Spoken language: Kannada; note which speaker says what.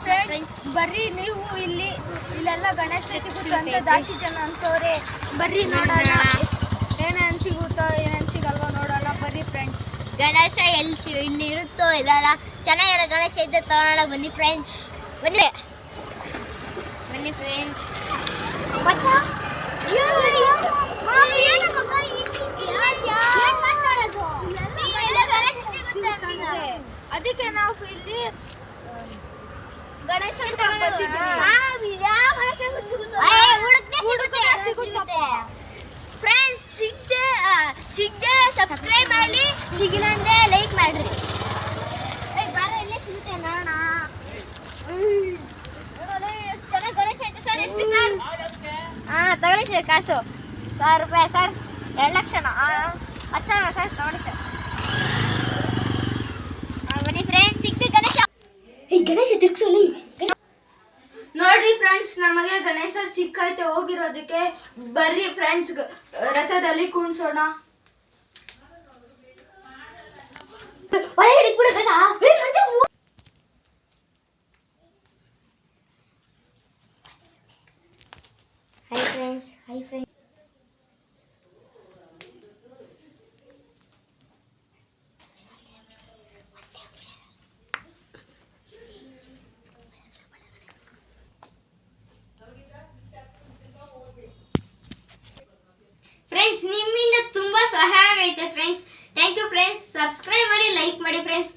Speaker 1: ಫ್ರೆಂಡ್ಸ್ ಬರ್ರಿ ನೀವು ಇಲ್ಲೆಲ್ಲ ಗಣೇಶ ಸಿಗುತ್ತೆ ಅಂತ ಜಾಸ್ತಿ ಜನ ಅಂತವ್ರೆ. ಬರ್ರಿ ನೋಡೋಣ ಏನೇನು ಸಿಗುತ್ತೋ ಏನೇನು ಸಿಗಲ್ವೋ ನೋಡೋಣ. ಬರ್ರಿ ಫ್ರೆಂಡ್ಸ್.
Speaker 2: ಗಣೇಶ ಇಲ್ಲಿ ಇರುತ್ತೋ ಇಲ್ಲ ಚೆನ್ನಾಗಿರೋ ಗಣೇಶ ಇದ್ದ ತಗೊಳ್ಳೋಣ. ಬನ್ನಿ ಫ್ರೆಂಡ್ಸ್, ಬನ್ನಿ ಫ್ರೆಂಡ್ಸ್.
Speaker 1: ಅದಕ್ಕೆ ನಾವು ಇಲ್ಲಿ ಗಣೇಶ
Speaker 2: ಫ್ರೆಂಡ್ಸ್, ಸಿಗದೆ ಸಬ್ಸ್ಕ್ರೈಬ್ ಮಾಡಿ, ಸಿಗಿಲ್ಲ ಅಂದ್ರೆ ಲೈಕ್ ಮಾಡ್ರಿ. ಎಲ್ಲೇ ಸಿಗುತ್ತೆ ನೋಡೋಣ. ಗಣೇಶ ಆಯ್ತು ಸರ್. ಎಷ್ಟು ಸರ್? ತಗೊಳ್ಳಿ ಸರ್ ಕಾಸು. 1000 ರೂಪಾಯಿ ಸರ್. 2 ಲಕ್ಷನ 10,000 ಸರ್. ತಗೊಳ್ಳಿ ಸರ್. ಬನ್ನಿ ಫ್ರೆಂಡ್ಸ್, ಸಿಗ್ತಿ ಗಣೇಶ. ಗಣೇಶ ತಿರ್ಗಿಸೋಲಿ.
Speaker 1: ನೋಡ್ರಿ ಫ್ರೆಂಡ್ಸ್, ನಮಗೆ ಗಣೇಶ ಸಿಕ್ಕೈತೆ ಹೋಗಿರೋದಕ್ಕೆ. ಬರ್ರಿ ಫ್ರೆಂಡ್ಸ್, ರಥದಲ್ಲಿ ಕುಣಿಸೋಣ.
Speaker 2: Hi friends. ಫ್ರೆಂಡ್ಸ್, ನಿಮ್ಮಿಂದ ತುಂಬಾ ಸಹಾಯ ಆಗೈತೆ friends. Thank you friends. Subscribe ಮಾಡಿ, ಲೈಕ್ ಮಾಡಿ ಫ್ರೆಂಡ್ಸ್.